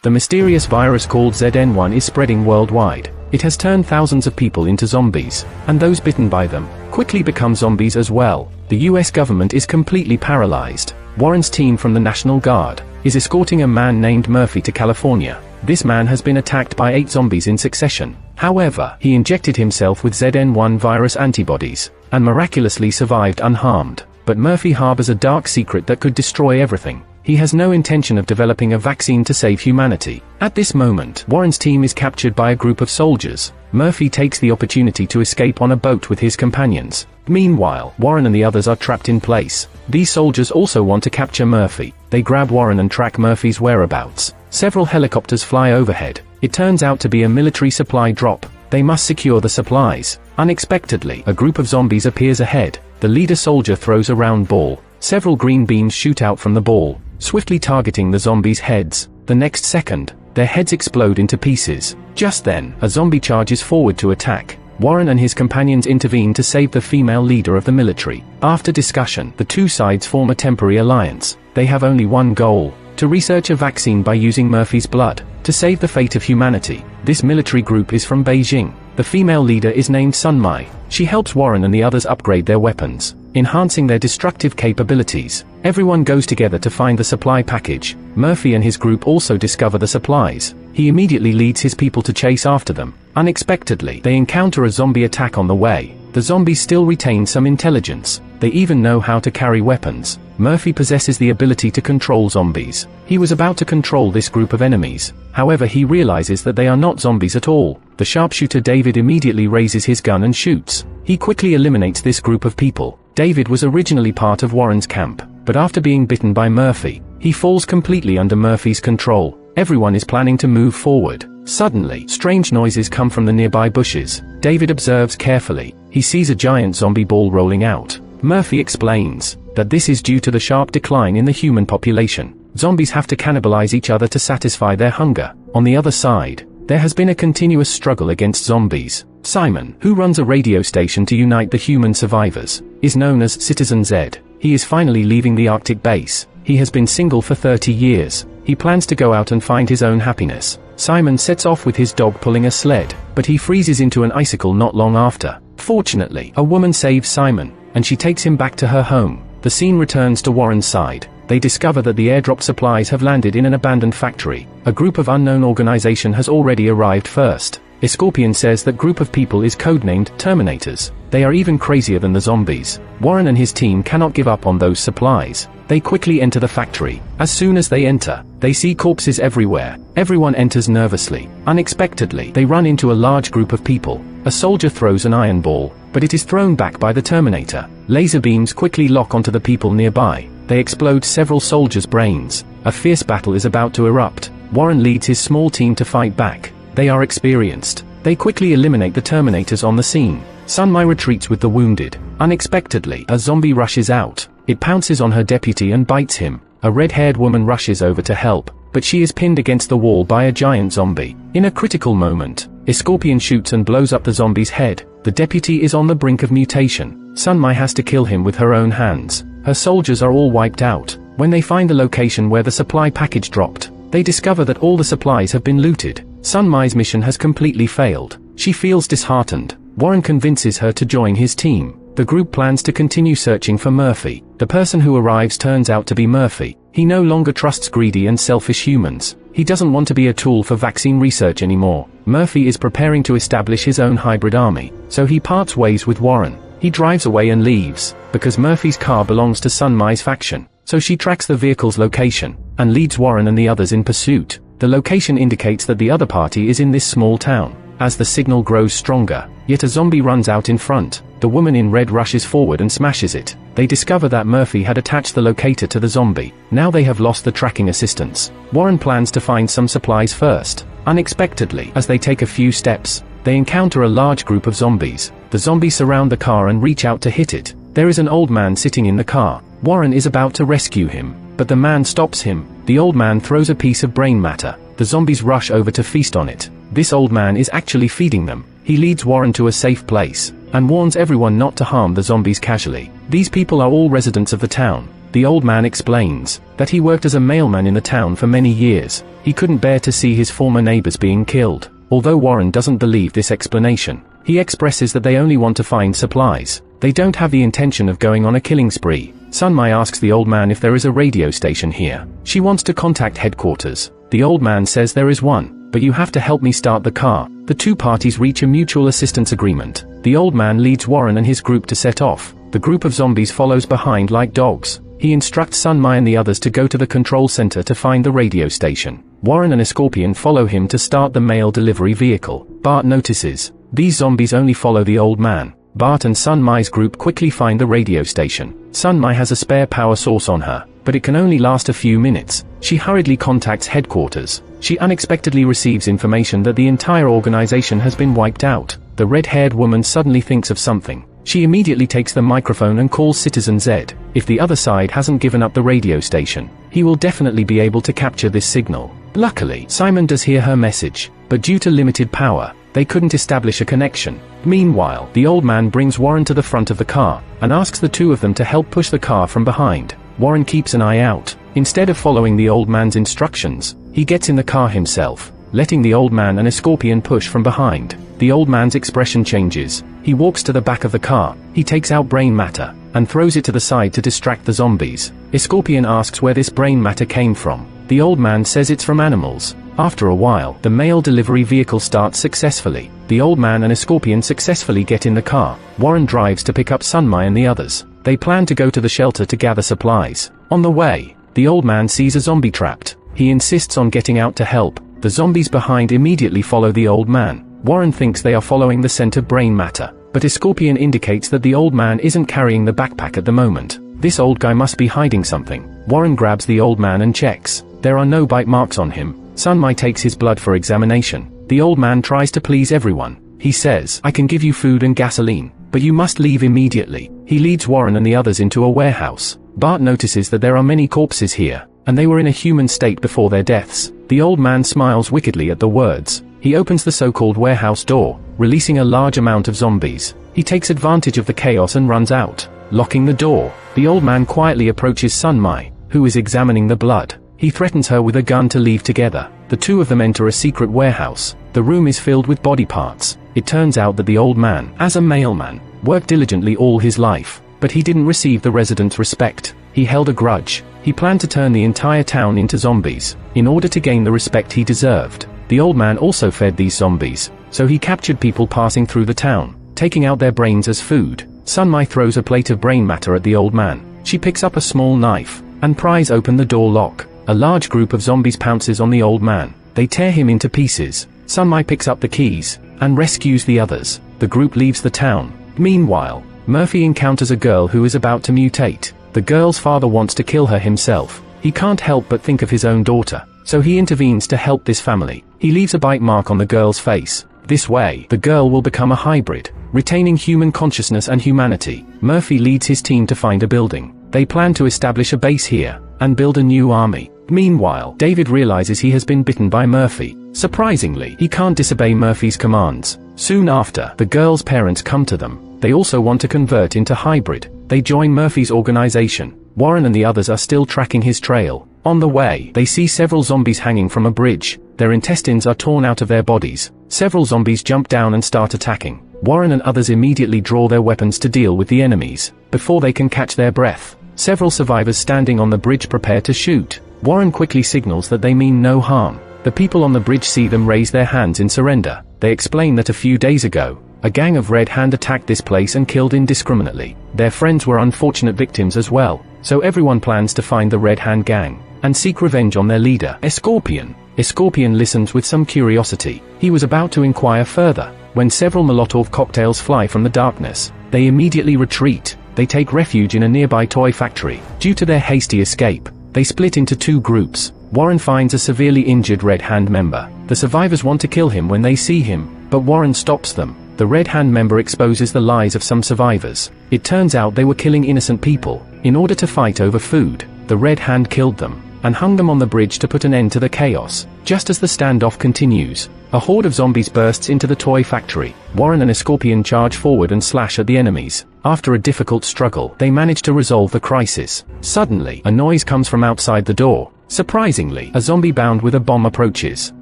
The mysterious virus called ZN1 is spreading worldwide. It has turned thousands of people into zombies, and those bitten by them quickly become zombies as well. The US government is completely paralyzed. Warren's team from the National Guard is escorting a man named Murphy to California. This man has been attacked by 8 zombies in succession. However, he injected himself with ZN1 virus antibodies, and miraculously survived unharmed. But Murphy harbors a dark secret that could destroy everything. He has no intention of developing a vaccine to save humanity. At this moment, Warren's team is captured by a group of soldiers. Murphy takes the opportunity to escape on a boat with his companions. Meanwhile, Warren and the others are trapped in place. These soldiers also want to capture Murphy. They grab Warren and track Murphy's whereabouts. Several helicopters fly overhead. It turns out to be a military supply drop. They must secure the supplies. Unexpectedly, a group of zombies appears ahead. The leader soldier throws a round ball. Several green beams shoot out from the ball, swiftly targeting the zombies' heads. The next second, their heads explode into pieces. Just then, a zombie charges forward to attack. Warren and his companions intervene to save the female leader of the military. After discussion, the two sides form a temporary alliance. They have only one goal: to research a vaccine by using Murphy's blood, to save the fate of humanity. This military group is from Beijing. The female leader is named Sun Mai. She helps Warren and the others upgrade their weapons, enhancing their destructive capabilities. Everyone goes together to find the supply package. Murphy and his group also discover the supplies. He immediately leads his people to chase after them. Unexpectedly, they encounter a zombie attack on the way. The zombies still retain some intelligence. They even know how to carry weapons. Murphy possesses the ability to control zombies. He was about to control this group of enemies. However, he realizes that they are not zombies at all. The sharpshooter David immediately raises his gun and shoots. He quickly eliminates this group of people. David was originally part of Warren's camp, but after being bitten by Murphy, he falls completely under Murphy's control. Everyone is planning to move forward. Suddenly, strange noises come from the nearby bushes. David observes carefully. He sees a giant zombie ball rolling out. Murphy explains that this is due to the sharp decline in the human population. Zombies have to cannibalize each other to satisfy their hunger. On the other side, there has been a continuous struggle against zombies. Simon, who runs a radio station to unite the human survivors, is known as Citizen Z. He is finally leaving the Arctic base. He has been single for 30 years. He plans to go out and find his own happiness. Simon sets off with his dog pulling a sled, but he freezes into an icicle not long after. Fortunately, a woman saves Simon, and she takes him back to her home. The scene returns to Warren's side. They discover that the airdrop supplies have landed in an abandoned factory. A group of unknown organization has already arrived first. Scorpion says that group of people is codenamed Terminators. They are even crazier than the zombies. Warren and his team cannot give up on those supplies. They quickly enter the factory. As soon as they enter, they see corpses everywhere. Everyone enters nervously. Unexpectedly, they run into a large group of people. A soldier throws an iron ball, but it is thrown back by the Terminator. Laser beams quickly lock onto the people nearby. They explode several soldiers' brains. A fierce battle is about to erupt. Warren leads his small team to fight back. They are experienced. They quickly eliminate the Terminators on the scene. Sun Mai retreats with the wounded. Unexpectedly, a zombie rushes out. It pounces on her deputy and bites him. A red-haired woman rushes over to help, but she is pinned against the wall by a giant zombie. In a critical moment, Scorpion shoots and blows up the zombie's head. The deputy is on the brink of mutation. Sun Mai has to kill him with her own hands. Her soldiers are all wiped out. When they find the location where the supply package dropped, they discover that all the supplies have been looted. Sun Mai's mission has completely failed. She feels disheartened. Warren convinces her to join his team. The group plans to continue searching for Murphy. The person who arrives turns out to be Murphy. He no longer trusts greedy and selfish humans. He doesn't want to be a tool for vaccine research anymore. Murphy is preparing to establish his own hybrid army, so he parts ways with Warren. He drives away and leaves, because Murphy's car belongs to Sun Mai's faction, so she tracks the vehicle's location, and leads Warren and the others in pursuit. The location indicates that the other party is in this small town. As the signal grows stronger, yet a zombie runs out in front. The woman in red rushes forward and smashes it. They discover that Murphy had attached the locator to the zombie. Now they have lost the tracking assistance. Warren plans to find some supplies first. Unexpectedly, as they take a few steps, they encounter a large group of zombies. The zombies surround the car and reach out to hit it. There is an old man sitting in the car. Warren is about to rescue him, but the man stops him. The old man throws a piece of brain matter. The zombies rush over to feast on it. This old man is actually feeding them. He leads Warren to a safe place, and warns everyone not to harm the zombies casually. These people are all residents of the town. The old man explains that he worked as a mailman in the town for many years. He couldn't bear to see his former neighbors being killed. Although Warren doesn't believe this explanation, he expresses that they only want to find supplies. They don't have the intention of going on a killing spree. Sunmai asks the old man if there is a radio station here. She wants to contact headquarters. The old man says there is one, but you have to help me start the car. The two parties reach a mutual assistance agreement. The old man leads Warren and his group to set off. The group of zombies follows behind like dogs. He instructs Sunmai and the others to go to the control center to find the radio station. Warren and Escorpion follow him to start the mail delivery vehicle. Bart notices these zombies only follow the old man. Bart and Sunmai's group quickly find the radio station. Sunmai has a spare power source on her, but it can only last a few minutes. She hurriedly contacts headquarters. She unexpectedly receives information that the entire organization has been wiped out. The red-haired woman suddenly thinks of something. She immediately takes the microphone and calls Citizen Z. If the other side hasn't given up the radio station, he will definitely be able to capture this signal. Luckily, Simon does hear her message, but due to limited power, they couldn't establish a connection. Meanwhile, the old man brings Warren to the front of the car, and asks the two of them to help push the car from behind. Warren keeps an eye out. Instead of following the old man's instructions, he gets in the car himself, letting the old man and Escorpion push from behind. The old man's expression changes. He walks to the back of the car. He takes out brain matter, and throws it to the side to distract the zombies. Escorpion asks where this brain matter came from. The old man says it's from animals. After a while, the mail delivery vehicle starts successfully. The old man and Escorpion successfully get in the car. Warren drives to pick up Sunmai and the others. They plan to go to the shelter to gather supplies. On the way, the old man sees a zombie trapped. He insists on getting out to help. The zombies behind immediately follow the old man. Warren thinks they are following the scent of brain matter, but Escorpion indicates that the old man isn't carrying the backpack at the moment. This old guy must be hiding something. Warren grabs the old man and checks. There are no bite marks on him. Sunmai takes his blood for examination. The old man tries to please everyone. He says, "I can give you food and gasoline, but you must leave immediately." He leads Warren and the others into a warehouse. Bart notices that there are many corpses here, and they were in a human state before their deaths. The old man smiles wickedly at the words. He opens the so-called warehouse door, releasing a large amount of zombies. He takes advantage of the chaos and runs out. Locking the door, the old man quietly approaches Sunmai, who is examining the blood. He threatens her with a gun to leave together. The two of them enter a secret warehouse. The room is filled with body parts. It turns out that the old man, as a mailman, worked diligently all his life, but he didn't receive the residents' respect. He held a grudge. He planned to turn the entire town into zombies, in order to gain the respect he deserved. The old man also fed these zombies, so he captured people passing through the town, taking out their brains as food. Sunmai throws a plate of brain matter at the old man. She picks up a small knife, and pries open the door lock. A large group of zombies pounces on the old man. They tear him into pieces. Sunmai picks up the keys, and rescues the others. The group leaves the town. Meanwhile, Murphy encounters a girl who is about to mutate. The girl's father wants to kill her himself. He can't help but think of his own daughter, so he intervenes to help this family. He leaves a bite mark on the girl's face. This way, the girl will become a hybrid, retaining human consciousness and humanity. Murphy leads his team to find a building. They plan to establish a base here, and build a new army. Meanwhile, David realizes he has been bitten by Murphy. Surprisingly, he can't disobey Murphy's commands. Soon after, the girl's parents come to them. They also want to convert into hybrid. They join Murphy's organization. Warren and the others are still tracking his trail. On the way, they see several zombies hanging from a bridge. Their intestines are torn out of their bodies. Several zombies jump down and start attacking. Warren and others immediately draw their weapons to deal with the enemies. Before they can catch their breath, several survivors standing on the bridge prepare to shoot. Warren quickly signals that they mean no harm. The people on the bridge see them raise their hands in surrender. They explain that a few days ago, a gang of Red Hand attacked this place and killed indiscriminately. Their friends were unfortunate victims as well, so everyone plans to find the Red Hand gang, and seek revenge on their leader, Escorpion. Escorpion listens with some curiosity. He was about to inquire further, when several Molotov cocktails fly from the darkness. They immediately retreat. They take refuge in a nearby toy factory. Due to their hasty escape, they split into two groups. Warren finds a severely injured Red Hand member. The survivors want to kill him when they see him, but Warren stops them. The Red Hand member exposes the lies of some survivors. It turns out they were killing innocent people. In order to fight over food, the Red Hand killed them, and hung them on the bridge to put an end to the chaos. Just as the standoff continues, A horde of zombies bursts into the toy factory. Warren and Escorpion charge forward and slash at the enemies. After a difficult struggle, they manage to resolve the crisis. Suddenly, a noise comes from outside the door. Surprisingly, a zombie bound with a bomb approaches.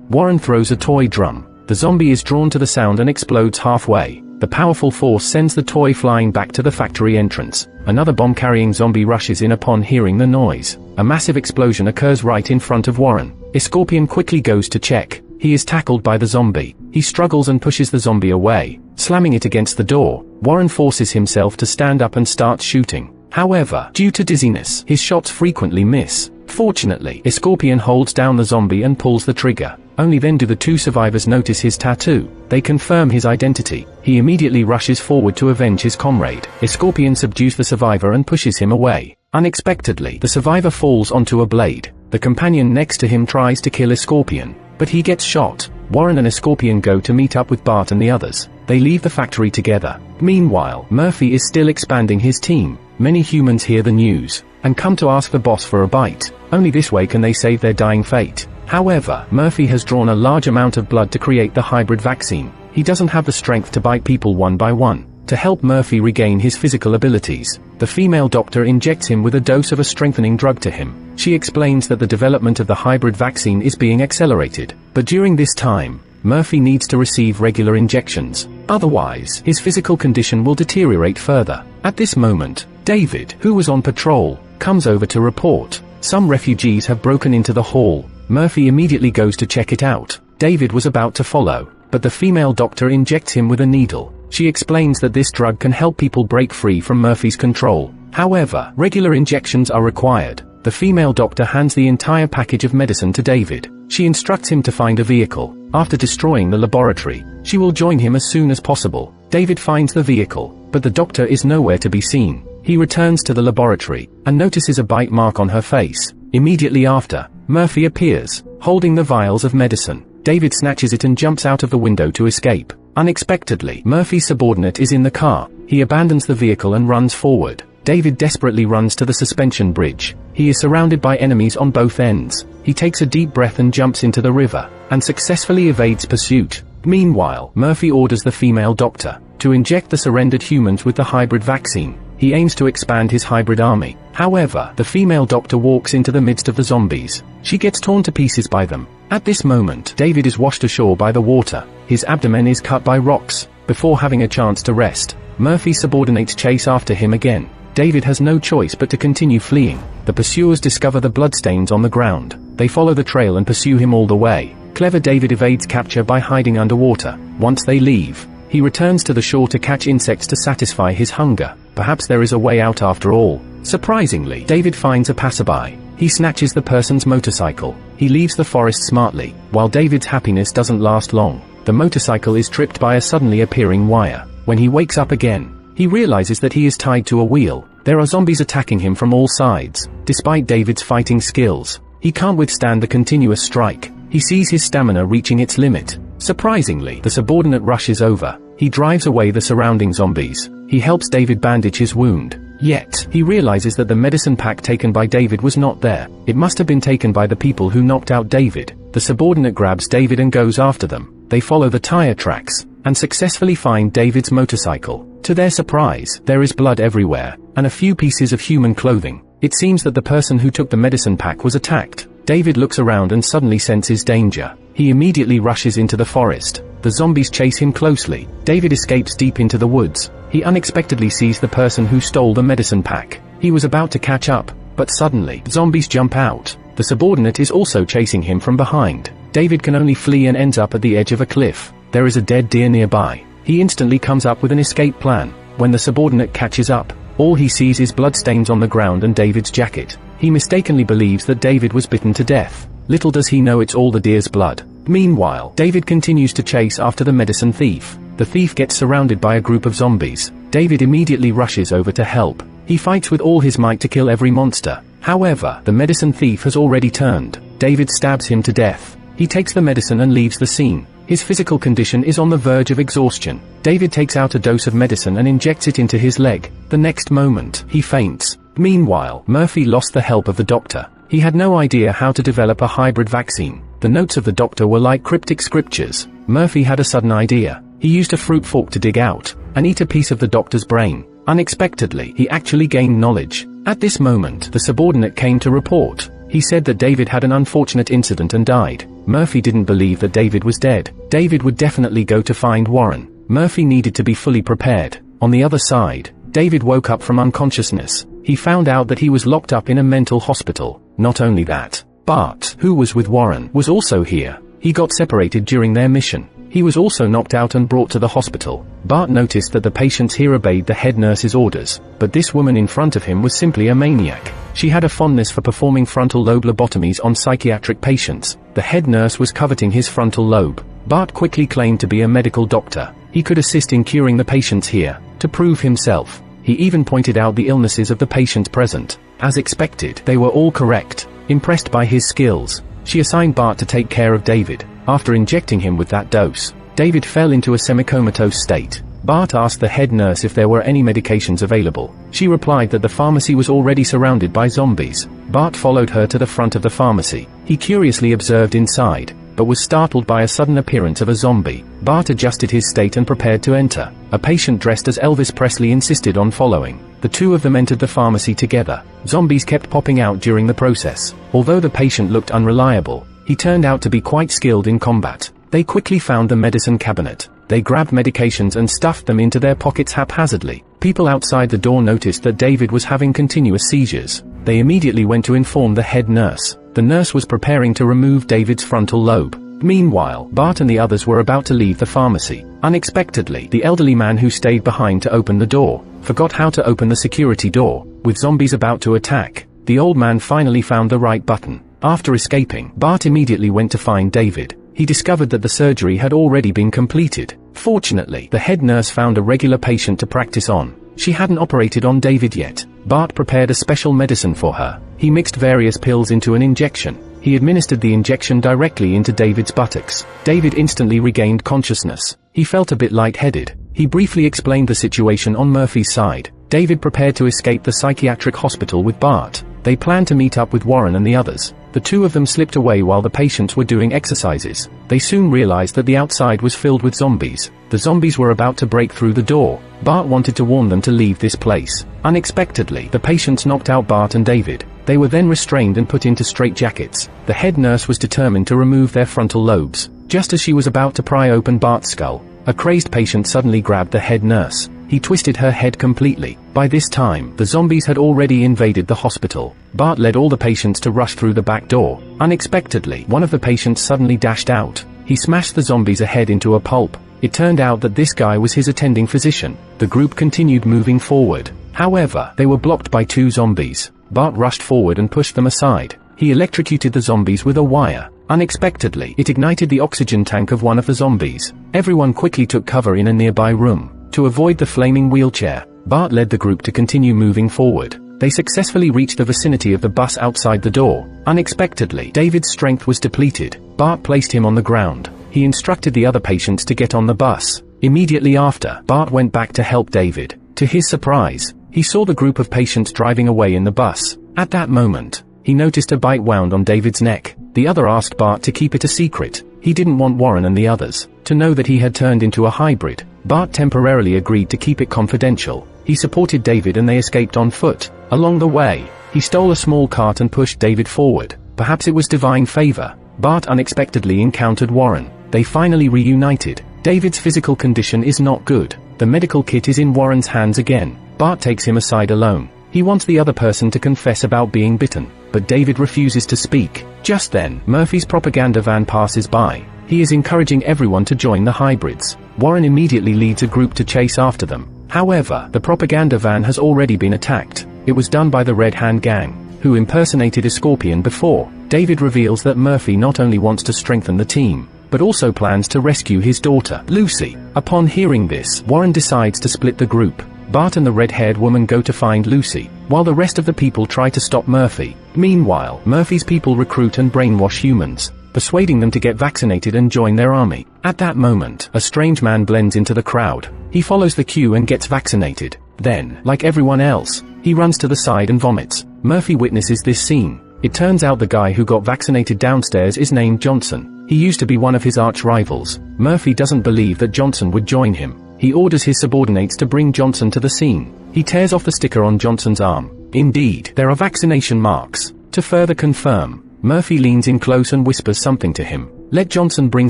Warren throws a toy drum. The zombie is drawn to the sound and explodes halfway. The powerful force sends the toy flying back to the factory entrance. Another bomb-carrying zombie rushes in upon hearing the noise. A massive explosion occurs right in front of Warren. Escorpion quickly goes to check. He is tackled by the zombie. He struggles and pushes the zombie away, slamming it against the door. Warren forces himself to stand up and starts shooting. However, due to dizziness, his shots frequently miss. Fortunately, Escorpion holds down the zombie and pulls the trigger. Only then do the two survivors notice his tattoo. They confirm his identity. He immediately rushes forward to avenge his comrade. Escorpion subdues the survivor and pushes him away. Unexpectedly, the survivor falls onto a blade. The companion next to him tries to kill Escorpion, but he gets shot. Warren and Escorpion go to meet up with Bart and the others. They leave the factory together. Meanwhile, Murphy is still expanding his team. Many humans hear the news and come to ask the boss for a bite. Only this way can they save their dying fate. However, Murphy has drawn a large amount of blood to create the hybrid vaccine. He doesn't have the strength to bite people one by one. To help Murphy regain his physical abilities, the female doctor injects him with a dose of a strengthening drug to him. She explains that the development of the hybrid vaccine is being accelerated, but during this time, Murphy needs to receive regular injections. Otherwise, his physical condition will deteriorate further. At this moment, David, who was on patrol, comes over to report. Some refugees have broken into the hall. Murphy immediately goes to check it out. David was about to follow, but the female doctor injects him with a needle. She explains that this drug can help people break free from Murphy's control. However, regular injections are required. The female doctor hands the entire package of medicine to David. She instructs him to find a vehicle. After destroying the laboratory, she will join him as soon as possible. David finds the vehicle, but the doctor is nowhere to be seen. He returns to the laboratory and notices a bite mark on her face. Immediately after, Murphy appears, holding the vials of medicine. David snatches it and jumps out of the window to escape. Unexpectedly, Murphy's subordinate is in the car. He abandons the vehicle and runs forward. David desperately runs to the suspension bridge. He is surrounded by enemies on both ends. He takes a deep breath and jumps into the river, and successfully evades pursuit. Meanwhile, Murphy orders the female doctor to inject the surrendered humans with the hybrid vaccine. He aims to expand his hybrid army. However, the female doctor walks into the midst of the zombies. She gets torn to pieces by them. At this moment, David is washed ashore by the water. His abdomen is cut by rocks. Before having a chance to rest, Murphy's subordinates chase after him again. David has no choice but to continue fleeing. The pursuers discover the bloodstains on the ground. They follow the trail and pursue him all the way. Clever David evades capture by hiding underwater. Once they leave, he returns to the shore to catch insects to satisfy his hunger. Perhaps there is a way out after all. Surprisingly, David finds a passerby. He snatches the person's motorcycle. He leaves the forest smartly. While David's happiness doesn't last long, the motorcycle is tripped by a suddenly appearing wire. When he wakes up again, he realizes that he is tied to a wheel. There are zombies attacking him from all sides. Despite David's fighting skills, he can't withstand the continuous strike. He sees his stamina reaching its limit. Surprisingly, the subordinate rushes over. He drives away the surrounding zombies. He helps David bandage his wound. Yet, he realizes that the medicine pack taken by David was not there. It must have been taken by the people who knocked out David. The subordinate grabs David and goes after them. They follow the tire tracks and successfully find David's motorcycle. To their surprise, there is blood everywhere and a few pieces of human clothing. It seems that the person who took the medicine pack was attacked. David looks around and suddenly senses danger. He immediately rushes into the forest. The zombies chase him closely. David escapes deep into the woods. He unexpectedly sees the person who stole the medicine pack. He was about to catch up, but suddenly, zombies jump out. The subordinate is also chasing him from behind. David can only flee and ends up at the edge of a cliff. There is a dead deer nearby. He instantly comes up with an escape plan. When the subordinate catches up, all he sees is bloodstains on the ground and David's jacket. He mistakenly believes that David was bitten to death. Little does he know it's all the deer's blood. Meanwhile, David continues to chase after the medicine thief. The thief gets surrounded by a group of zombies. David immediately rushes over to help. He fights with all his might to kill every monster. However, the medicine thief has already turned. David stabs him to death. He takes the medicine and leaves the scene. His physical condition is on the verge of exhaustion. David takes out a dose of medicine and injects it into his leg. The next moment, he faints. Meanwhile, Murphy lost the help of the doctor. He had no idea how to develop a hybrid vaccine. The notes of the doctor were like cryptic scriptures. Murphy had a sudden idea. He used a fruit fork to dig out and eat a piece of the doctor's brain. Unexpectedly, he actually gained knowledge. At this moment, the subordinate came to report. He said that David had an unfortunate incident and died. Murphy didn't believe that David was dead. David would definitely go to find Warren. Murphy needed to be fully prepared. On the other side, David woke up from unconsciousness. He found out that he was locked up in a mental hospital. Not only that, Bart, who was with Warren, was also here. He got separated during their mission. He was also knocked out and brought to the hospital. Bart noticed that the patients here obeyed the head nurse's orders, but this woman in front of him was simply a maniac. She had a fondness for performing frontal lobe lobotomies on psychiatric patients. The head nurse was coveting his frontal lobe. Bart quickly claimed to be a medical doctor. He could assist in curing the patients here. To prove himself, he even pointed out the illnesses of the patients present. As expected, they were all correct. Impressed by his skills, she assigned Bart to take care of David. After injecting him with that dose, David fell into a semi-comatose state. Bart asked the head nurse if there were any medications available. She replied that the pharmacy was already surrounded by zombies. Bart followed her to the front of the pharmacy. He curiously observed inside, but was startled by a sudden appearance of a zombie. Bart adjusted his state and prepared to enter. A patient dressed as Elvis Presley insisted on following. The two of them entered the pharmacy together. Zombies kept popping out during the process. Although the patient looked unreliable, he turned out to be quite skilled in combat. They quickly found the medicine cabinet. They grabbed medications and stuffed them into their pockets haphazardly. People outside the door noticed that David was having continuous seizures. They immediately went to inform the head nurse. The nurse was preparing to remove David's frontal lobe. Meanwhile, Bart and the others were about to leave the pharmacy. Unexpectedly, the elderly man who stayed behind to open the door forgot how to open the security door. With zombies about to attack, the old man finally found the right button. After escaping, Bart immediately went to find David. He discovered that the surgery had already been completed. Fortunately, the head nurse found a regular patient to practice on. She hadn't operated on David yet. Bart prepared a special medicine for her. He mixed various pills into an injection. He administered the injection directly into David's buttocks. David instantly regained consciousness. He felt a bit lightheaded. He briefly explained the situation on Murphy's side. David prepared to escape the psychiatric hospital with Bart. They planned to meet up with Warren and the others. The two of them slipped away while the patients were doing exercises. They soon realized that the outside was filled with zombies. The zombies were about to break through the door. Bart wanted to warn them to leave this place. Unexpectedly, the patients knocked out Bart and David. They were then restrained and put into straitjackets. The head nurse was determined to remove their frontal lobes. Just as she was about to pry open Bart's skull, a crazed patient suddenly grabbed the head nurse. He twisted her head completely. By this time, the zombies had already invaded the hospital. Bart led all the patients to rush through the back door. Unexpectedly, one of the patients suddenly dashed out. He smashed the zombies ahead into a pulp. It turned out that this guy was his attending physician. The group continued moving forward. However, they were blocked by two zombies. Bart rushed forward and pushed them aside. He electrocuted the zombies with a wire. Unexpectedly, it ignited the oxygen tank of one of the zombies. Everyone quickly took cover in a nearby room. To avoid the flaming wheelchair, Bart led the group to continue moving forward. They successfully reached the vicinity of the bus outside the door. Unexpectedly, David's strength was depleted. Bart placed him on the ground. He instructed the other patients to get on the bus. Immediately after, Bart went back to help David. To his surprise, he saw the group of patients driving away in the bus. At that moment, he noticed a bite wound on David's neck. The other asked Bart to keep it a secret. He didn't want Warren and the others to know that he had turned into a hybrid. Bart temporarily agreed to keep it confidential. He supported David and they escaped on foot. Along the way, he stole a small cart and pushed David forward. Perhaps it was divine favor. Bart unexpectedly encountered Warren. They finally reunited. David's physical condition is not good. The medical kit is in Warren's hands again. Bart takes him aside alone. He wants the other person to confess about being bitten, but David refuses to speak. Just then, Murphy's propaganda van passes by. He is encouraging everyone to join the hybrids. Warren immediately leads a group to chase after them. However, the propaganda van has already been attacked. It was done by the Red Hand Gang, who impersonated a scorpion before. David reveals that Murphy not only wants to strengthen the team, but also plans to rescue his daughter, Lucy. Upon hearing this, Warren decides to split the group. Bart and the red-haired woman go to find Lucy, while the rest of the people try to stop Murphy. Meanwhile, Murphy's people recruit and brainwash humans, persuading them to get vaccinated and join their army. At that moment, a strange man blends into the crowd. He follows the queue and gets vaccinated. Then, like everyone else, he runs to the side and vomits. Murphy witnesses this scene. It turns out the guy who got vaccinated downstairs is named Johnson. He used to be one of his arch rivals. Murphy doesn't believe that Johnson would join him. He orders his subordinates to bring Johnson to the scene. He tears off the sticker on Johnson's arm. Indeed, there are vaccination marks. To further confirm, Murphy leans in close and whispers something to him. Let Johnson bring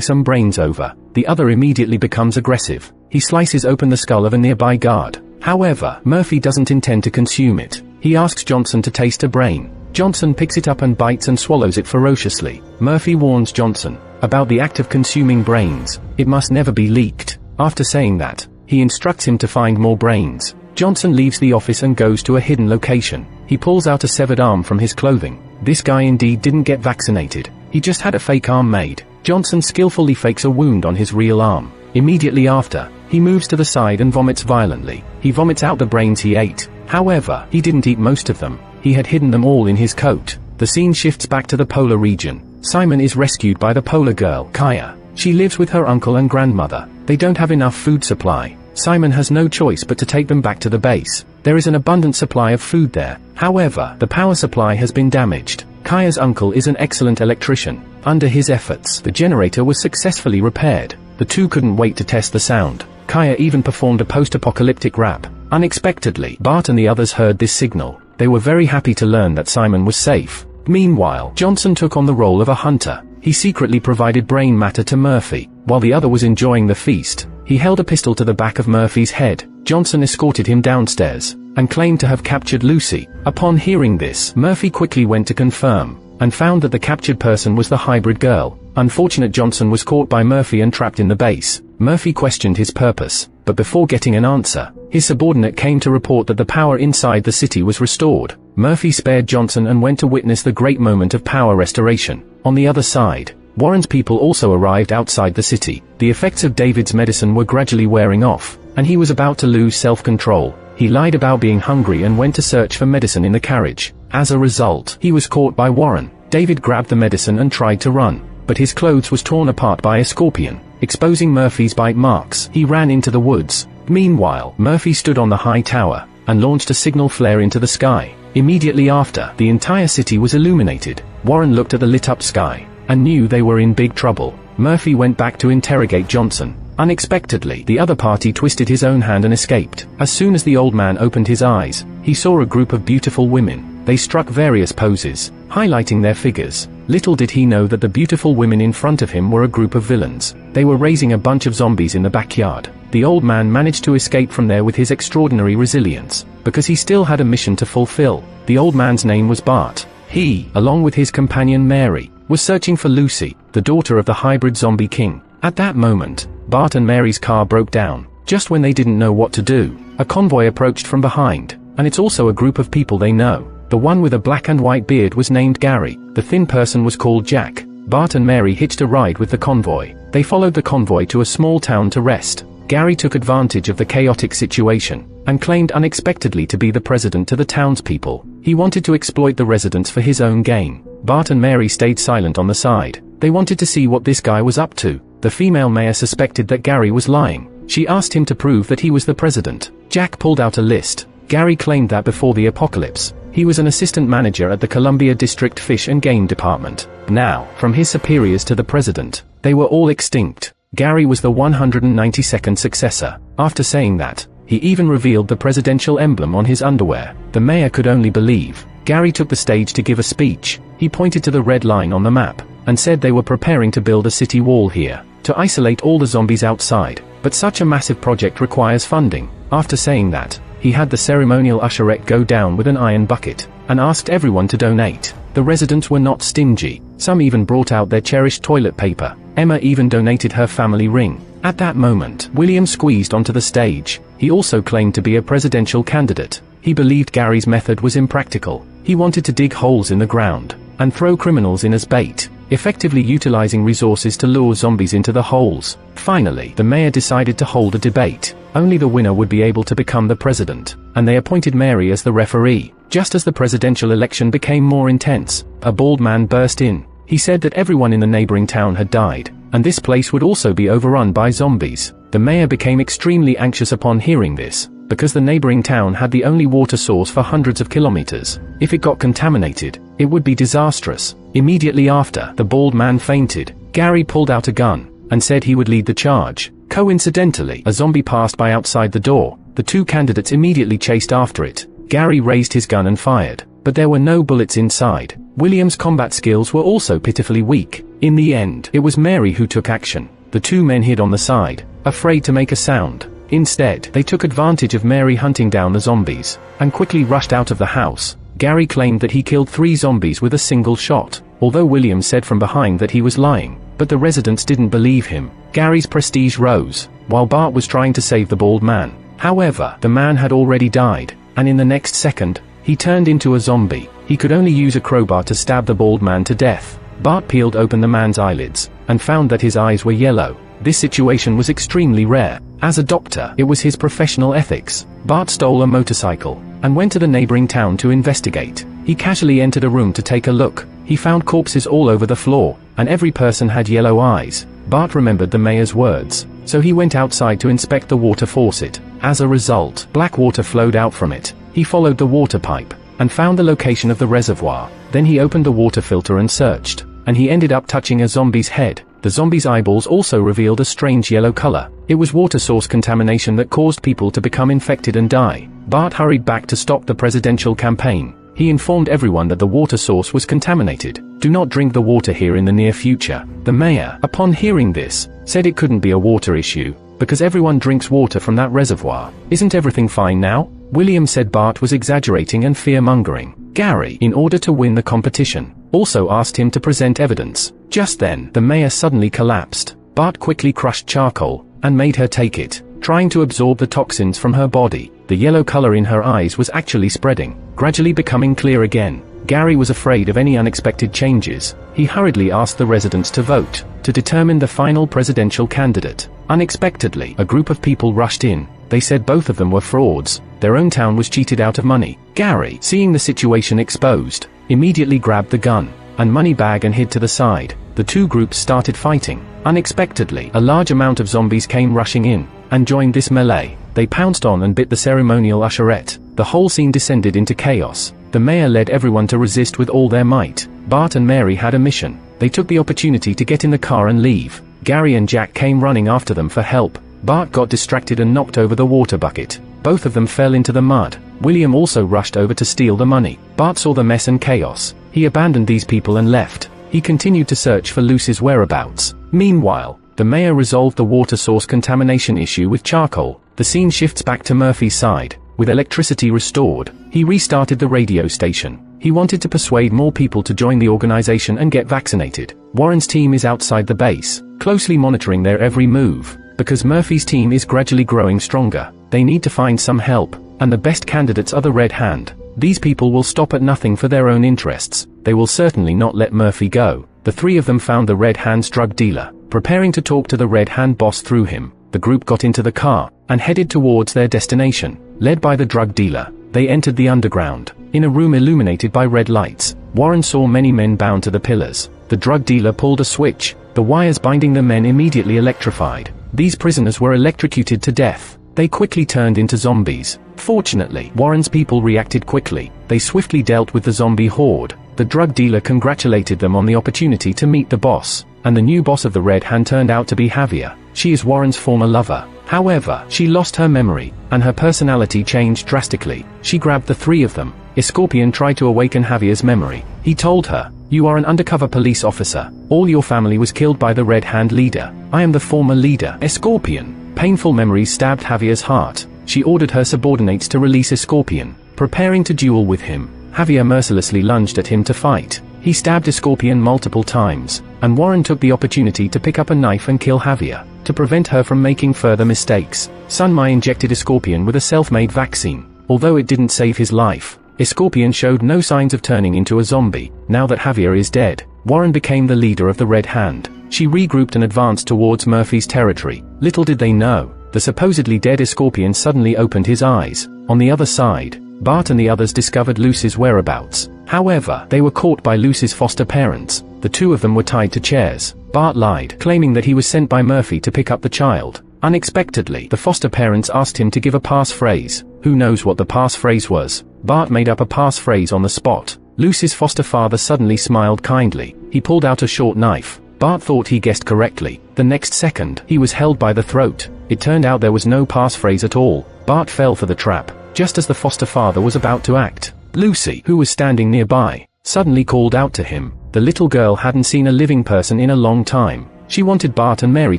some brains over. The other immediately becomes aggressive. He slices open the skull of a nearby guard. However, Murphy doesn't intend to consume it. He asks Johnson to taste a brain. Johnson picks it up and bites and swallows it ferociously. Murphy warns Johnson about the act of consuming brains. It must never be leaked. After saying that, he instructs him to find more brains. Johnson leaves the office and goes to a hidden location. He pulls out a severed arm from his clothing. This guy indeed didn't get vaccinated. He just had a fake arm made. Johnson skillfully fakes a wound on his real arm. Immediately after, he moves to the side and vomits violently. He vomits out the brains he ate. However, he didn't eat most of them. He had hidden them all in his coat. The scene shifts back to the polar region. Simon is rescued by the polar girl, Kaya. She lives with her uncle and grandmother. They don't have enough food supply. Simon has no choice but to take them back to the base. There is an abundant supply of food there. However, the power supply has been damaged. Kaya's uncle is an excellent electrician. Under his efforts, the generator was successfully repaired. The two couldn't wait to test the sound. Kaya even performed a post-apocalyptic rap. Unexpectedly, Bart and the others heard this signal. They were very happy to learn that Simon was safe. Meanwhile, Johnson took on the role of a hunter. He secretly provided brain matter to Murphy. While the other was enjoying the feast, he held a pistol to the back of Murphy's head. Johnson escorted him downstairs and claimed to have captured Lucy. Upon hearing this, Murphy quickly went to confirm and found that the captured person was the hybrid girl. Unfortunate Johnson was caught by Murphy and trapped in the base. Murphy questioned his purpose, but before getting an answer, his subordinate came to report that the power inside the city was restored. Murphy spared Johnson and went to witness the great moment of power restoration. On the other side, Warren's people also arrived outside the city. The effects of David's medicine were gradually wearing off, and he was about to lose self-control. He lied about being hungry and went to search for medicine in the carriage. As a result, he was caught by Warren. David grabbed the medicine and tried to run, but his clothes was torn apart by a scorpion, exposing Murphy's bite marks. He ran into the woods. Meanwhile, Murphy stood on the high tower and launched a signal flare into the sky. Immediately after, the entire city was illuminated. Warren looked at the lit-up sky and knew they were in big trouble. Murphy went back to interrogate Johnson. Unexpectedly, the other party twisted his own hand and escaped. As soon as the old man opened his eyes, he saw a group of beautiful women. They struck various poses, highlighting their figures. Little did he know that the beautiful women in front of him were a group of villains. They were raising a bunch of zombies in the backyard. The old man managed to escape from there with his extraordinary resilience, because he still had a mission to fulfill. The old man's name was Bart. He, along with his companion Mary, was searching for Lucy, the daughter of the hybrid zombie king. At that moment, Bart and Mary's car broke down. Just when they didn't know what to do, a convoy approached from behind, and it's also a group of people they know. The one with a black and white beard was named Gary. The thin person was called Jack. Bart and Mary hitched a ride with the convoy. They followed the convoy to a small town to rest. Gary took advantage of the chaotic situation and claimed unexpectedly to be the president to the townspeople. He wanted to exploit the residents for his own gain. Bart and Mary stayed silent on the side. They wanted to see what this guy was up to. The female mayor suspected that Gary was lying. She asked him to prove that he was the president. Jack pulled out a list. Gary claimed that before the apocalypse, he was an assistant manager at the Columbia District Fish and Game Department. Now, from his superiors to the president, they were all extinct. Gary was the 192nd successor. After saying that, he even revealed the presidential emblem on his underwear. The mayor could only believe. Gary took the stage to give a speech. He pointed to the red line on the map and said they were preparing to build a city wall here to isolate all the zombies outside. But such a massive project requires funding. After saying that, he had the ceremonial usherette go down with an iron bucket and asked everyone to donate. The residents were not stingy. Some even brought out their cherished toilet paper. Emma even donated her family ring. At that moment, William squeezed onto the stage. He also claimed to be a presidential candidate. He believed Gary's method was impractical. He wanted to dig holes in the ground and throw criminals in as bait, effectively utilizing resources to lure zombies into the holes. Finally, the mayor decided to hold a debate. Only the winner would be able to become the president, and they appointed Mary as the referee. Just as the presidential election became more intense, a bald man burst in. He said that everyone in the neighboring town had died, and this place would also be overrun by zombies. The mayor became extremely anxious upon hearing this. because the neighboring town had the only water source for hundreds of kilometers. If it got contaminated, it would be disastrous. Immediately after the bald man fainted, Gary pulled out a gun and said he would lead the charge. Coincidentally, a zombie passed by outside the door. The two candidates immediately chased after it. Gary raised his gun and fired, but there were no bullets inside. William's combat skills were also pitifully weak. In the end, it was Mary who took action. The two men hid on the side, afraid to make a sound. Instead, they took advantage of Mary hunting down the zombies, and quickly rushed out of the house. Gary claimed that he killed 3 zombies with a single shot, although William said from behind that he was lying, but the residents didn't believe him. Gary's prestige rose, while Bart was trying to save the bald man. However, the man had already died, and in the next second, he turned into a zombie. He could only use a crowbar to stab the bald man to death. Bart peeled open the man's eyelids, and found that his eyes were yellow. This situation was extremely rare. As a doctor, it was his professional ethics. Bart stole a motorcycle, and went to the neighboring town to investigate. He casually entered a room to take a look. He found corpses all over the floor, and every person had yellow eyes. Bart remembered the mayor's words, so he went outside to inspect the water faucet. As a result, black water flowed out from it. He followed the water pipe, and found the location of the reservoir. Then he opened the water filter and searched, and he ended up touching a zombie's head. The zombie's eyeballs also revealed a strange yellow color. It was water source contamination that caused people to become infected and die. Bart hurried back to stop the presidential campaign. He informed everyone that the water source was contaminated. Do not drink the water here in the near future. The mayor, upon hearing this, said it couldn't be a water issue, because everyone drinks water from that reservoir. Isn't everything fine now? William said Bart was exaggerating and fear-mongering. Gary, in order to win the competition, also asked him to present evidence. Just then, the mayor suddenly collapsed. Bart quickly crushed charcoal, and made her take it, trying to absorb the toxins from her body. The yellow color in her eyes was actually spreading, gradually becoming clear again. Gary was afraid of any unexpected changes. He hurriedly asked the residents to vote, to determine the final presidential candidate. Unexpectedly, a group of people rushed in. They said both of them were frauds. Their own town was cheated out of money. Gary, seeing the situation exposed, immediately grabbed the gun and money bag and hid to the side. The two groups started fighting. Unexpectedly, a large amount of zombies came rushing in, and joined this melee. They pounced on and bit the ceremonial usherette. The whole scene descended into chaos. The mayor led everyone to resist with all their might. Bart and Mary had a mission. They took the opportunity to get in the car and leave. Gary and Jack came running after them for help. Bart got distracted and knocked over the water bucket. Both of them fell into the mud. William also rushed over to steal the money. Bart saw the mess and chaos. He abandoned these people and left. He continued to search for Lucy's whereabouts. Meanwhile, the mayor resolved the water source contamination issue with charcoal. The scene shifts back to Murphy's side. With electricity restored, he restarted the radio station. He wanted to persuade more people to join the organization and get vaccinated. Warren's team is outside the base, closely monitoring their every move. Because Murphy's team is gradually growing stronger, they need to find some help, and the best candidates are the Red Hand. These people will stop at nothing for their own interests. They will certainly not let Murphy go. The three of them found the Red Hand's drug dealer, preparing to talk to the Red Hand boss through him. The group got into the car, and headed towards their destination. Led by the drug dealer, they entered the underground. In a room illuminated by red lights, Warren saw many men bound to the pillars. The drug dealer pulled a switch. The wires binding the men immediately electrified. These prisoners were electrocuted to death. They quickly turned into zombies. Fortunately, Warren's people reacted quickly. They swiftly dealt with the zombie horde. The drug dealer congratulated them on the opportunity to meet the boss, and the new boss of the Red Hand turned out to be Javier. She is Warren's former lover. However, she lost her memory, and her personality changed drastically. She grabbed the three of them. Escorpion tried to awaken Javier's memory. He told her, "You are an undercover police officer. All your family was killed by the Red Hand leader. I am the former leader." Escorpion. Painful memories stabbed Javier's heart. She ordered her subordinates to release Escorpion. Preparing to duel with him, Javier mercilessly lunged at him to fight. He stabbed Escorpion multiple times, and Warren took the opportunity to pick up a knife and kill Javier. To prevent her from making further mistakes, Sun Mai injected Escorpion with a self-made vaccine. Although it didn't save his life, Escorpion showed no signs of turning into a zombie. Now that Javier is dead, Warren became the leader of the Red Hand. She regrouped and advanced towards Murphy's territory. Little did they know, the supposedly dead Escorpion suddenly opened his eyes. On the other side, Bart and the others discovered Lucy's whereabouts. However, they were caught by Lucy's foster parents. The two of them were tied to chairs. Bart lied, claiming that he was sent by Murphy to pick up the child. Unexpectedly, the foster parents asked him to give a passphrase. Who knows what the passphrase was? Bart made up a passphrase on the spot. Lucy's foster father suddenly smiled kindly. He pulled out a short knife. Bart thought he guessed correctly. The next second, he was held by the throat. It turned out there was no passphrase at all. Bart fell for the trap, just as the foster father was about to act. Lucy, who was standing nearby, suddenly called out to him. The little girl hadn't seen a living person in a long time. She wanted Bart and Mary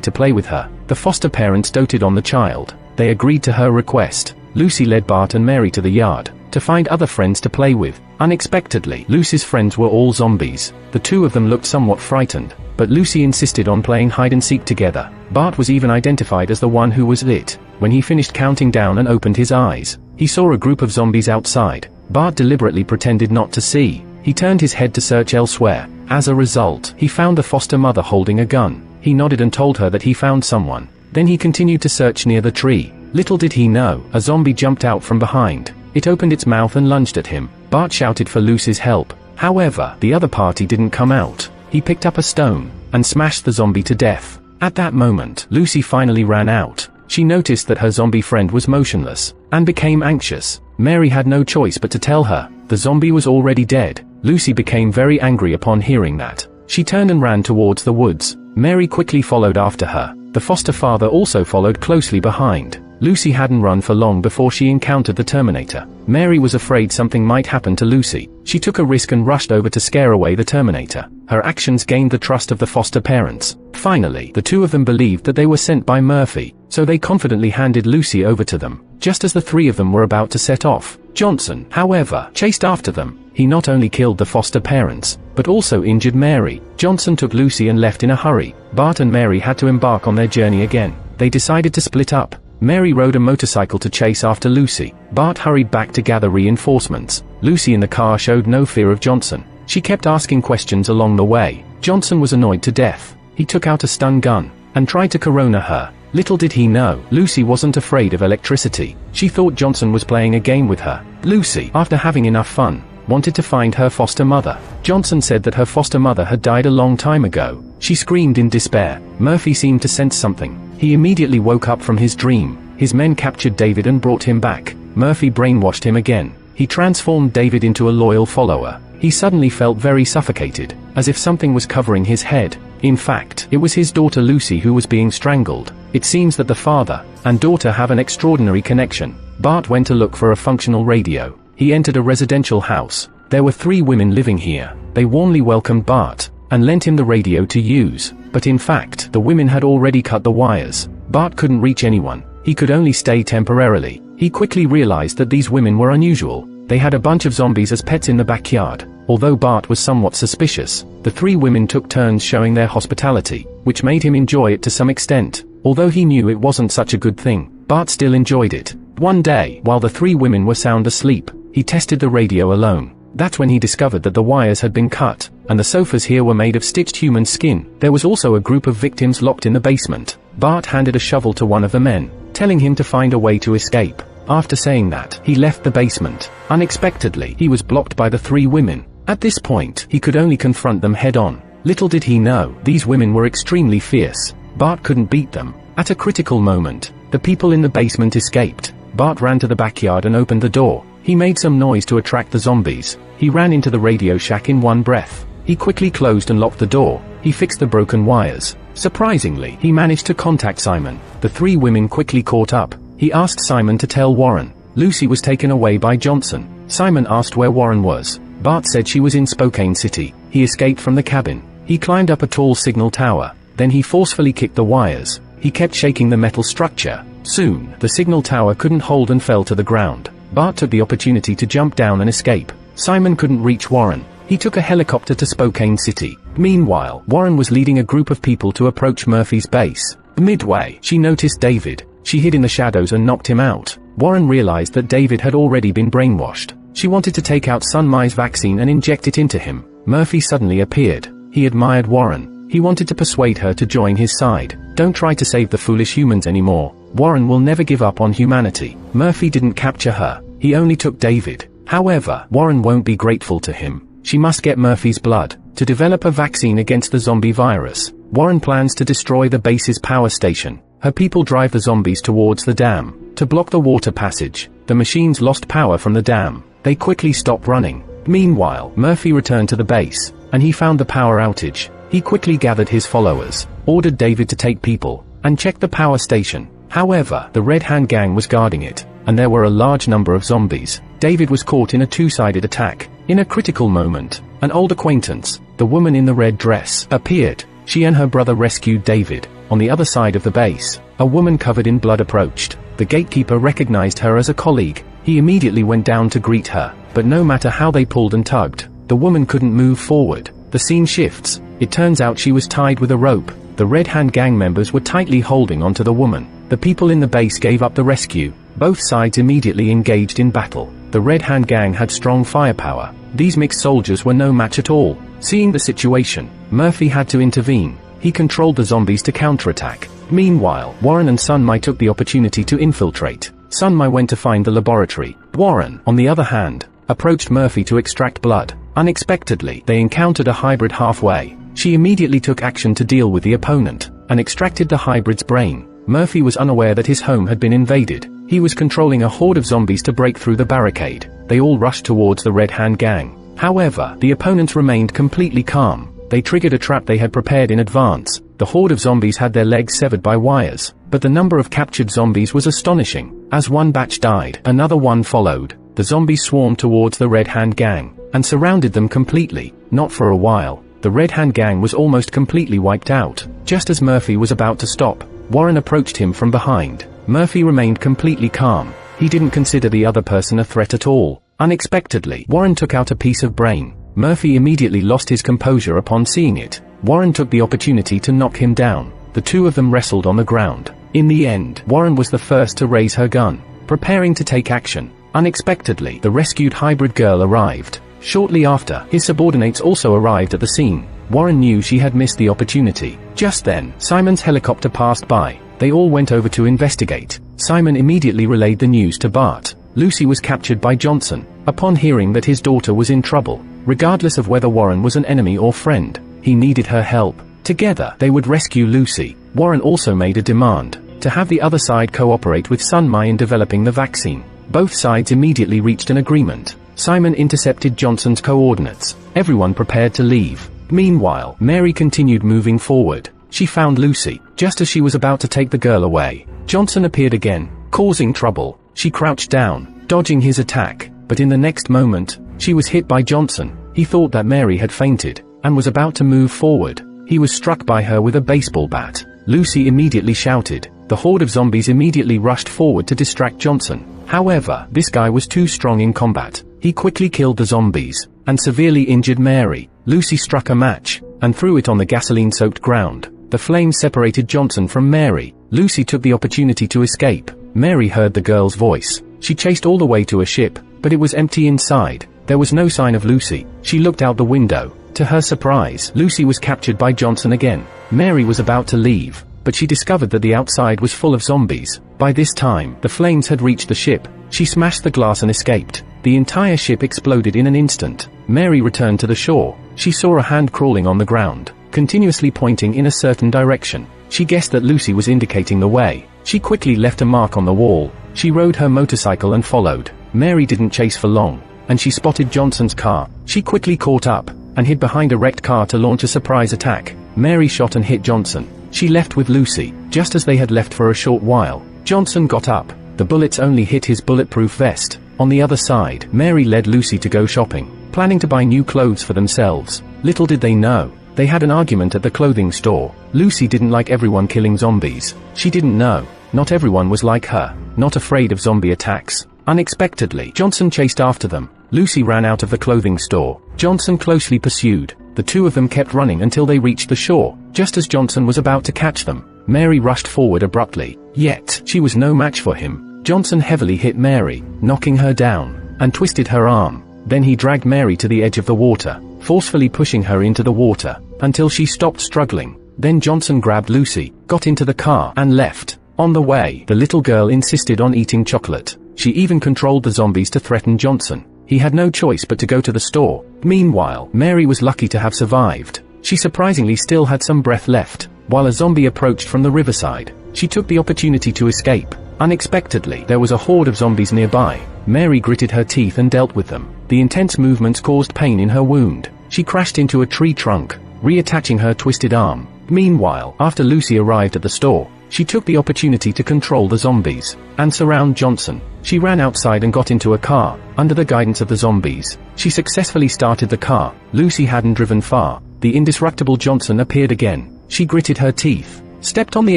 to play with her. The foster parents doted on the child. They agreed to her request. Lucy led Bart and Mary to the yard, to find other friends to play with. Unexpectedly, Lucy's friends were all zombies. The two of them looked somewhat frightened, but Lucy insisted on playing hide-and-seek together. Bart was even identified as the one who was lit. When he finished counting down and opened his eyes, he saw a group of zombies outside. Bart deliberately pretended not to see. He turned his head to search elsewhere. As a result, he found the foster mother holding a gun. He nodded and told her that he found someone. Then he continued to search near the tree. Little did he know, a zombie jumped out from behind. It opened its mouth and lunged at him. Bart shouted for Lucy's help. However, the other party didn't come out. He picked up a stone and smashed the zombie to death. At that moment, Lucy finally ran out. She noticed that her zombie friend was motionless and became anxious. Mary had no choice but to tell her. The zombie was already dead. Lucy became very angry upon hearing that. She turned and ran towards the woods. Mary quickly followed after her. The foster father also followed closely behind. Lucy hadn't run for long before she encountered the Terminator. Mary was afraid something might happen to Lucy. She took a risk and rushed over to scare away the Terminator. Her actions gained the trust of the foster parents. Finally, the two of them believed that they were sent by Murphy, so they confidently handed Lucy over to them. Just as the three of them were about to set off, Johnson, however, chased after them. He not only killed the foster parents, but also injured Mary. Johnson took Lucy and left in a hurry. Bart and Mary had to embark on their journey again. They decided to split up. Mary rode a motorcycle to chase after Lucy. Bart hurried back to gather reinforcements. Lucy in the car showed no fear of Johnson. She kept asking questions along the way. Johnson was annoyed to death. He took out a stun gun and tried to corona her. Little did he know, Lucy wasn't afraid of electricity. She thought Johnson was playing a game with her. Lucy, after having enough fun, wanted to find her foster mother. Johnson said that her foster mother had died a long time ago. She screamed in despair. Murphy seemed to sense something. He immediately woke up from his dream. His men captured David and brought him back. Murphy brainwashed him again. He transformed David into a loyal follower. He suddenly felt very suffocated, as if something was covering his head. In fact, it was his daughter Lucy who was being strangled. It seems that the father and daughter have an extraordinary connection. Bart went to look for a functional radio. He entered a residential house. There were 3 women living here. They warmly welcomed Bart and lent him the radio to use. But in fact, the women had already cut the wires. Bart couldn't reach anyone. He could only stay temporarily. He quickly realized that these women were unusual. They had a bunch of zombies as pets in the backyard. Although Bart was somewhat suspicious, the 3 women took turns showing their hospitality, which made him enjoy it to some extent. Although he knew it wasn't such a good thing, Bart still enjoyed it. One day, while the 3 women were sound asleep, he tested the radio alone. That's when he discovered that the wires had been cut, and the sofas here were made of stitched human skin. There was also a group of victims locked in the basement. Bart handed a shovel to one of the men, telling him to find a way to escape. After saying that, he left the basement. Unexpectedly, he was blocked by the 3 women. At this point, he could only confront them head-on. Little did he know, these women were extremely fierce. Bart couldn't beat them. At a critical moment, the people in the basement escaped. Bart ran to the backyard and opened the door. He made some noise to attract the zombies. He ran into the radio shack in one breath. He quickly closed and locked the door. He fixed the broken wires. Surprisingly, he managed to contact Simon. The 3 women quickly caught up. He asked Simon to tell Warren. Lucy was taken away by Johnson. Simon asked where Warren was. Bart said she was in Spokane City. He escaped from the cabin. He climbed up a tall signal tower. Then he forcefully kicked the wires. He kept shaking the metal structure. Soon, the signal tower couldn't hold and fell to the ground. Bart took the opportunity to jump down and escape. Simon couldn't reach Warren. He took a helicopter to Spokane City. Meanwhile, Warren was leading a group of people to approach Murphy's base. Midway, she noticed David. She hid in the shadows and knocked him out. Warren realized that David had already been brainwashed. She wanted to take out Sun Mai's vaccine and inject it into him. Murphy suddenly appeared. He admired Warren. He wanted to persuade her to join his side. Don't try to save the foolish humans anymore. Warren will never give up on humanity. Murphy didn't capture her. He only took David. However, Warren won't be grateful to him. She must get Murphy's blood to develop a vaccine against the zombie virus. Warren plans to destroy the base's power station. Her people drive the zombies towards the dam. To block the water passage, the machines lost power from the dam. They quickly stopped running. Meanwhile, Murphy returned to the base, and he found the power outage. He quickly gathered his followers, ordered David to take people, and check the power station. However, the Red Hand gang was guarding it, and there were a large number of zombies. David was caught in a two-sided attack. In a critical moment, an old acquaintance, the woman in the red dress, appeared. She and her brother rescued David. On the other side of the base, a woman covered in blood approached. The gatekeeper recognized her as a colleague. He immediately went down to greet her, but no matter how they pulled and tugged, the woman couldn't move forward. The scene shifts. It turns out she was tied with a rope. The Red Hand gang members were tightly holding onto the woman. The people in the base gave up the rescue. Both sides immediately engaged in battle. The Red Hand gang had strong firepower. These mixed soldiers were no match at all. Seeing the situation, Murphy had to intervene. He controlled the zombies to counterattack. Meanwhile, Warren and Sunmai took the opportunity to infiltrate. Sunmai went to find the laboratory. Warren, on the other hand, approached Murphy to extract blood. Unexpectedly, they encountered a hybrid halfway. She immediately took action to deal with the opponent, and extracted the hybrid's brain. Murphy was unaware that his home had been invaded. He was controlling a horde of zombies to break through the barricade. They all rushed towards the Red Hand gang. However, the opponents remained completely calm. They triggered a trap they had prepared in advance. The horde of zombies had their legs severed by wires, but the number of captured zombies was astonishing. As one batch died, another one followed. The zombies swarmed towards the Red Hand gang, and surrounded them completely. Not for a while. The Red Hand gang was almost completely wiped out. Just as Murphy was about to stop, Warren approached him from behind. Murphy remained completely calm. He didn't consider the other person a threat at all. Unexpectedly, Warren took out a piece of brain. Murphy immediately lost his composure upon seeing it. Warren took the opportunity to knock him down. The two of them wrestled on the ground. In the end, Warren was the first to raise her gun, preparing to take action. Unexpectedly, the rescued hybrid girl arrived. Shortly after, his subordinates also arrived at the scene. Warren knew she had missed the opportunity. Just then, Simon's helicopter passed by. They all went over to investigate. Simon immediately relayed the news to Bart. Lucy was captured by Johnson. Upon hearing that his daughter was in trouble, regardless of whether Warren was an enemy or friend, he needed her help. Together, they would rescue Lucy. Warren also made a demand to have the other side cooperate with Sunmai in developing the vaccine. Both sides immediately reached an agreement. Simon intercepted Johnson's coordinates. Everyone prepared to leave. Meanwhile, Mary continued moving forward. She found Lucy. Just as she was about to take the girl away, Johnson appeared again, causing trouble. She crouched down, dodging his attack, but in the next moment, she was hit by Johnson. He thought that Mary had fainted, and was about to move forward. He was struck by her with a baseball bat. Lucy immediately shouted. The horde of zombies immediately rushed forward to distract Johnson. However, this guy was too strong in combat. He quickly killed the zombies, and severely injured Mary. Lucy struck a match, and threw it on the gasoline-soaked ground. The flames separated Johnson from Mary. Lucy took the opportunity to escape. Mary heard the girl's voice. She chased all the way to a ship, but it was empty inside. There was no sign of Lucy. She looked out the window. To her surprise, Lucy was captured by Johnson again. Mary was about to leave, but she discovered that the outside was full of zombies. By this time, the flames had reached the ship. She smashed the glass and escaped. The entire ship exploded in an instant. Mary returned to the shore. She saw a hand crawling on the ground, continuously pointing in a certain direction. She guessed that Lucy was indicating the way. She quickly left a mark on the wall. She rode her motorcycle and followed. Mary didn't chase for long, and she spotted Johnson's car. She quickly caught up, and hid behind a wrecked car to launch a surprise attack. Mary shot and hit Johnson. She left with Lucy. Just as they had left for a short while, Johnson got up. The bullets only hit his bulletproof vest. On the other side, Mary led Lucy to go shopping, planning to buy new clothes for themselves. Little did they know, they had an argument at the clothing store. Lucy didn't like everyone killing zombies. She didn't know, not everyone was like her, not afraid of zombie attacks. Unexpectedly, Johnson chased after them. Lucy ran out of the clothing store. Johnson closely pursued. The two of them kept running until they reached the shore. Just as Johnson was about to catch them, Mary rushed forward abruptly. Yet, she was no match for him. Johnson heavily hit Mary, knocking her down, and twisted her arm. Then he dragged Mary to the edge of the water, forcefully pushing her into the water, until she stopped struggling. Then Johnson grabbed Lucy, got into the car, and left. On the way, the little girl insisted on eating chocolate. She even controlled the zombies to threaten Johnson. He had no choice but to go to the store. Meanwhile, Mary was lucky to have survived. She surprisingly still had some breath left. While a zombie approached from the riverside, She took the opportunity to escape. Unexpectedly, there was a horde of zombies nearby. Mary gritted her teeth and dealt with them. The intense movements caused pain in her wound. She crashed into a tree trunk, reattaching her twisted arm. Meanwhile, after Lucy arrived at the store, she took the opportunity to control the zombies and surround Johnson. She ran outside and got into a car. Under the guidance of the zombies, she successfully started the car. Lucy hadn't driven far. The indestructible Johnson appeared again. She gritted her teeth, stepped on the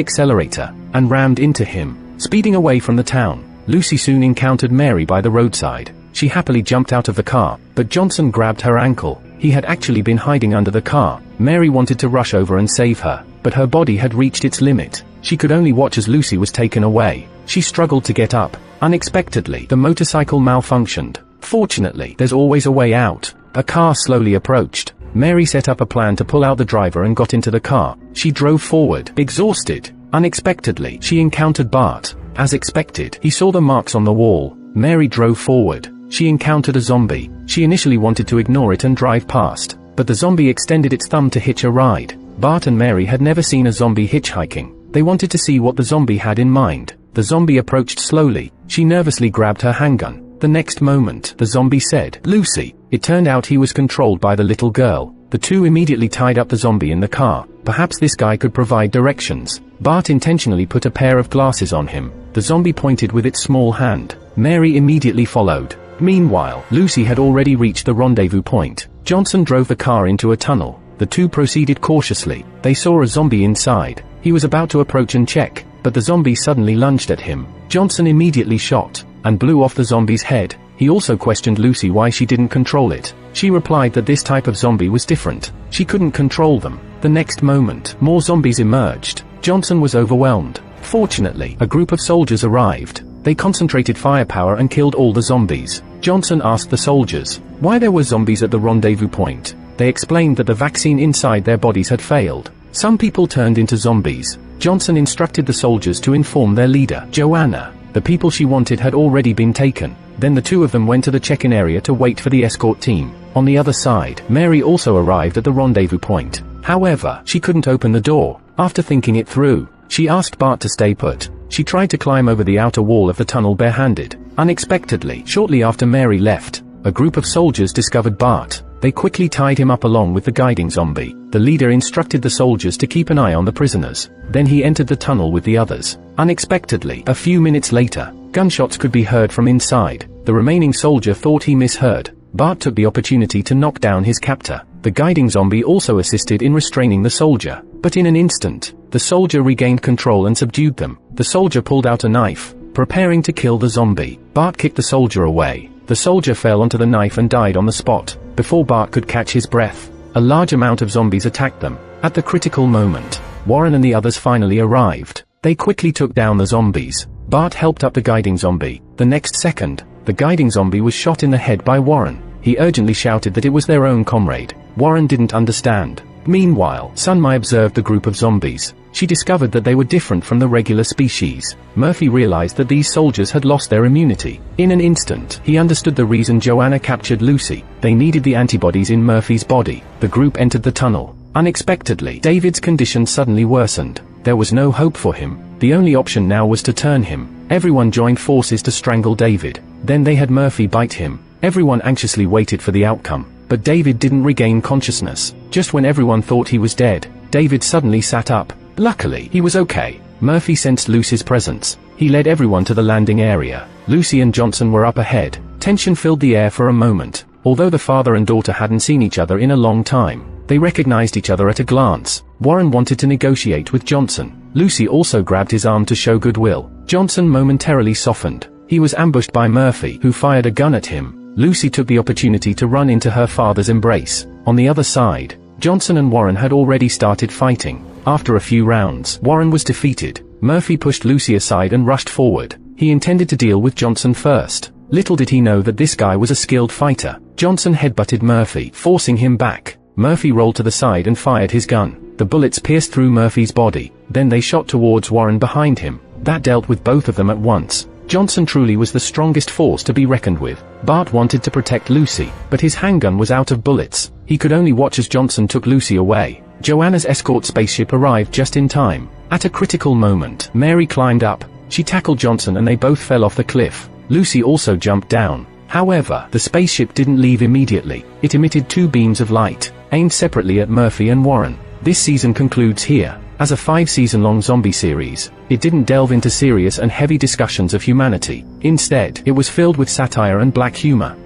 accelerator, and rammed into him, speeding away from the town. Lucy soon encountered Mary by the roadside. She happily jumped out of the car, but Johnson grabbed her ankle. He had actually been hiding under the car. Mary wanted to rush over and save her, but her body had reached its limit. She could only watch as Lucy was taken away. She struggled to get up. Unexpectedly, the motorcycle malfunctioned. Fortunately, there's always a way out. A car slowly approached. Mary set up a plan to pull out the driver and got into the car. She drove forward, exhausted. Unexpectedly, she encountered Bart. As expected, he saw the marks on the wall. Mary drove forward. She encountered a zombie. She initially wanted to ignore it and drive past, but the zombie extended its thumb to hitch a ride. Bart and Mary had never seen a zombie hitchhiking. They wanted to see what the zombie had in mind. The zombie approached slowly. She nervously grabbed her handgun. The next moment, the zombie said, "Lucy." It turned out he was controlled by the little girl. The two immediately tied up the zombie in the car. Perhaps this guy could provide directions. Bart intentionally put a pair of glasses on him. The zombie pointed with its small hand. Mary immediately followed. Meanwhile, Lucy had already reached the rendezvous point. Johnson drove the car into a tunnel. The two proceeded cautiously. They saw a zombie inside. He was about to approach and check, but the zombie suddenly lunged at him. Johnson immediately shot and blew off the zombie's head. He also questioned Lucy why she didn't control it. She replied that this type of zombie was different. She couldn't control them. The next moment, more zombies emerged. Johnson was overwhelmed. Fortunately, a group of soldiers arrived. They concentrated firepower and killed all the zombies. Johnson asked the soldiers why there were zombies at the rendezvous point. They explained that the vaccine inside their bodies had failed. Some people turned into zombies. Johnson instructed the soldiers to inform their leader, Joanna. The people she wanted had already been taken. Then the two of them went to the check-in area to wait for the escort team. On the other side, Mary also arrived at the rendezvous point. However, she couldn't open the door. After thinking it through, she asked Bart to stay put. She tried to climb over the outer wall of the tunnel barehanded. Unexpectedly, shortly after Mary left, a group of soldiers discovered Bart. They quickly tied him up along with the guiding zombie. The leader instructed the soldiers to keep an eye on the prisoners. Then he entered the tunnel with the others. Unexpectedly, a few minutes later, gunshots could be heard from inside. The remaining soldier thought he misheard. Bart took the opportunity to knock down his captor. The guiding zombie also assisted in restraining the soldier. But in an instant, the soldier regained control and subdued them. The soldier pulled out a knife, preparing to kill the zombie. Bart kicked the soldier away. The soldier fell onto the knife and died on the spot. Before Bart could catch his breath, a large amount of zombies attacked them. At the critical moment, Warren and the others finally arrived. They quickly took down the zombies. Bart helped up the guiding zombie. The next second, the guiding zombie was shot in the head by Warren. He urgently shouted that it was their own comrade. Warren didn't understand. Meanwhile, Sunmai observed the group of zombies. She discovered that they were different from the regular species. Murphy realized that these soldiers had lost their immunity. In an instant, he understood the reason Joanna captured Lucy. They needed the antibodies in Murphy's body. The group entered the tunnel. Unexpectedly, David's condition suddenly worsened. There was no hope for him. The only option now was to turn him. Everyone joined forces to strangle David. Then they had Murphy bite him. Everyone anxiously waited for the outcome. But David didn't regain consciousness. Just when everyone thought he was dead, David suddenly sat up. Luckily, he was okay. Murphy sensed Lucy's presence. He led everyone to the landing area. Lucy and Johnson were up ahead. Tension filled the air for a moment. Although the father and daughter hadn't seen each other in a long time, they recognized each other at a glance. Warren wanted to negotiate with Johnson. Lucy also grabbed his arm to show goodwill. Johnson momentarily softened. He was ambushed by Murphy, who fired a gun at him. Lucy took the opportunity to run into her father's embrace. On the other side, Johnson and Warren had already started fighting. After a few rounds, Warren was defeated. Murphy pushed Lucy aside and rushed forward. He intended to deal with Johnson first. Little did he know that this guy was a skilled fighter. Johnson headbutted Murphy, forcing him back. Murphy rolled to the side and fired his gun. The bullets pierced through Murphy's body. Then they shot towards Warren behind him. That dealt with both of them at once. Johnson truly was the strongest force to be reckoned with. Bart wanted to protect Lucy, but his handgun was out of bullets. He could only watch as Johnson took Lucy away. Joanna's escort spaceship arrived just in time. At a critical moment, Mary climbed up. She tackled Johnson and they both fell off the cliff. Lucy also jumped down. However, the spaceship didn't leave immediately. It emitted 2 beams of light, aimed separately at Murphy and Warren. This season concludes here. As a 5-season-long zombie series, it didn't delve into serious and heavy discussions of humanity. Instead, it was filled with satire and black humor.